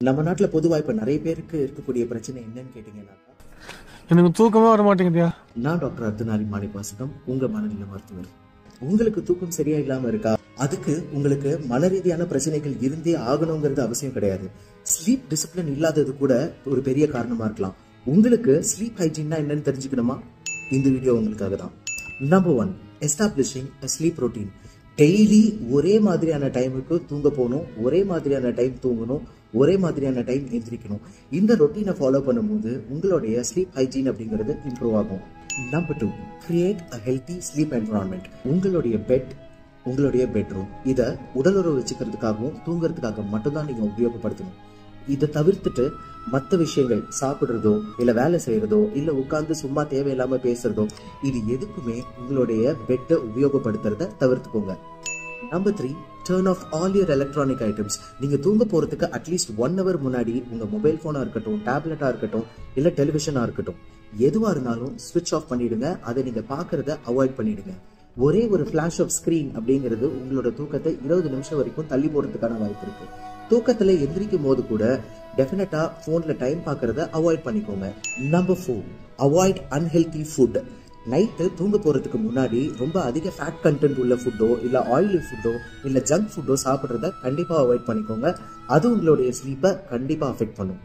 நம்ம நாட்டுல பொதுவா இப்ப நிறைய பேருக்கு இருக்கக்கூடிய பிரச்சனை என்னன்னு கேட்டீங்கன்னா, எனக்கு தூக்கமே வர மாட்டேங்குதியா. நான் டாக்டர் அர்த்தநாரி மாணிவாசகம், உங்க மனநல மருத்துவர். உங்களுக்கு தூக்கம் சரியா இல்லாம இருக்கா? அதுக்கு உங்களுக்கு மன ரீதியான பிரச்சனைகள் இருந்தே ஆகணுங்கிறது அவசியம் கிடையாது. ஸ்லீப் டிசிப்ளின் இல்லாதது கூட ஒரு பெரிய காரணமா இருக்கலாம். உங்களுக்கு ஸ்லீப் ஹைஜீன்னா என்னன்னு தெரிஞ்சுக்கணுமா? இந்த வீடியோ உங்களுக்காக தான். Number 1, establishing a sleep routine. Daily ஒரே மாதிரியான டைமுக்கு தூங்க போகணும், ஒரே மாதிரியான டைம் தூங்கணும், ஒரே மாதிரியான டைம் எந்திரிக்கணும். இந்த ரொட்டீனை ஃபாலோ பண்ணும்போது உங்களுடைய ஸ்லீப் ஹைஜீன் அப்படிங்கிறது இம்ப்ரூவ் ஆகும். Number 2, create a healthy sleep environment. உங்களுடைய பெட், உங்களுடைய பெட்ரூம் இதை உடலுறவு வச்சுக்கிறதுக்காகவும் தூங்குறதுக்காக மட்டும்தான் நீங்க உபயோகப்படுத்தணும். இதை தவிர்த்துட்டு மற்ற விஷயங்கள், சாப்பிடுறதோ இல்ல வேலை செய்யறதோ இல்ல உட்கார்ந்து சும்மா தேவையில்லாம பேசுறதோ, இது எதுக்குமே உங்களுடைய பெட்டை உபயோகப்படுத்துறத தவிர்த்துக்கோங்க. Number 3, turn off all your electronic items. நீங்க தூங்க போறதுக்கு அட்லீஸ்ட் 1 hour முன்னாடி உங்க மொபைல் போனா இருக்கட்டும், டேப்லெட்டா இருக்கட்டும், இல்ல டெலிவிஷனா இருக்கட்டும், எதுவா இருந்தாலும் ஸ்விட்ச் ஆஃப் பண்ணிடுங்க. அதை நீங்க பாக்குறத அவாய்ட் பண்ணிடுங்க. ஒரே ஒரு ஃபிளாஷ் ஆஃப் ஸ்கிரீன் அப்படிங்கிறது உங்களோட தூக்கத்தை 20 நிமிஷம் வரைக்கும் தள்ளி போறதுக்கான வாய்ப்பு இருக்கு. தூக்கத்துல எந்திரிக்கும் போது கூட டெஃபினட்டா போன்ல டைம் பார்க்கறத அவாய்ட் பண்ணிக்கோங்க. Number 4, avoid unhealthy food. Night தூங்க போறதுக்கு முன்னாடி ரொம்ப அதிக ஃபேட் கண்டென்ட் உள்ள ஃபுட்டோ இல்ல ஆயிலி ஃபுட்டோ இல்ல ஜங்க் ஃபுட்டோ சாப்பிட்றத கண்டிப்பா அவாய்ட் பண்ணிக்கோங்க. அது உங்களுடைய ஸ்லீப்பை கண்டிப்பா அஃபெக்ட் பண்ணும்.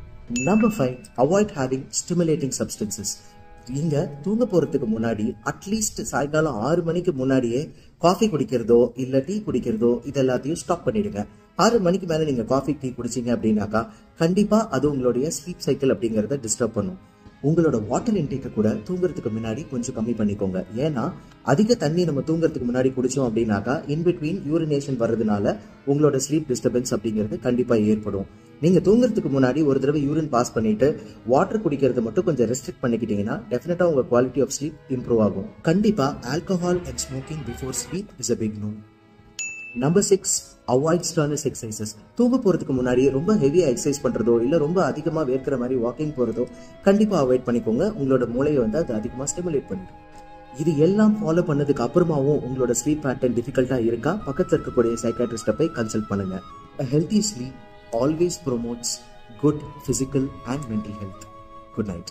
Number 5, avoid having stimulating substances. நீங்க தூங்க போறதுக்கு முன்னாடி அட்லீஸ்ட் சாயங்காலம் 6 மணிக்கு முன்னாடியே காஃபி குடிக்கிறதோ இல்ல டீ குடிக்கிறதோ இது எல்லாத்தையும் ஸ்டாப் பண்ணிடுங்க. 6 மணிக்கு மேல நீங்க காஃபி டீ குடிச்சீங்க அப்படின்னாக்கா கண்டிப்பா அது உங்களுடைய ஸ்லீப் சைக்கிள் அப்படிங்கறத டிஸ்டர்ப் பண்ணும். உங்களோட வாட்டர் இன்டேக்கை கூட தூங்குறதுக்கு முன்னாடி கொஞ்சம் கம்மி பண்ணிக்கோங்க. ஏன்னா அதிக தண்ணி நம்ம தூங்குறதுக்கு முன்னாடி குடிச்சோம் அப்படின்னாக்கா இன்பிட்வீன் யூரினேஷன் வர்றதுனால உங்களோட ஸ்லீப் டிஸ்டர்பன்ஸ் அப்படிங்கிறது கண்டிப்பா ஏற்படும். நீங்க தூங்குறதுக்கு முன்னாடி ஒரு தடவை யூரின் பாஸ் பண்ணிட்டு வாட்டர் குடிக்கிறத மட்டும் கொஞ்சம் ரெஸ்ட்ரிக்ட் பண்ணிக்கிட்டீங்கன்னா டெஃபினட்டா உங்க குவாலிட்டி ஆஃப் ஸ்லீப் இம்ப்ரூவ் ஆகும். கண்டிப்பா alcohol and smoking before sleep is a big no. Number 6, avoid strength exercises. தூங்க போறதுக்கு முன்னாடி ரொம்ப ஹெவியா எக்ஸசைஸ் பண்றதோ இல்ல ரொம்ப அதிகமா வேர்க்கிற மாதிரி வாக்கிங் போறதோ கண்டிப்பா அவாய்ட் பண்ணிக்கோங்க. உங்களோட மூளையை அது அதிகமா ஸ்டிமுலேட் பண்ணிடும். இது எல்லாம் ஃபாலோ பண்ணதுக்கு அப்புறமாவும் உங்களோட ஸ்லீப் பேட்டர்ன் டிஃபிகல்ட்டா இருக்கா, பக்கத்துல இருக்கக்கூடிய சைக்காட்ரிஸ்ட போய் கன்சல்ட் பண்ணுங்க. A healthy sleep always promotes good physical and mental health. Good night.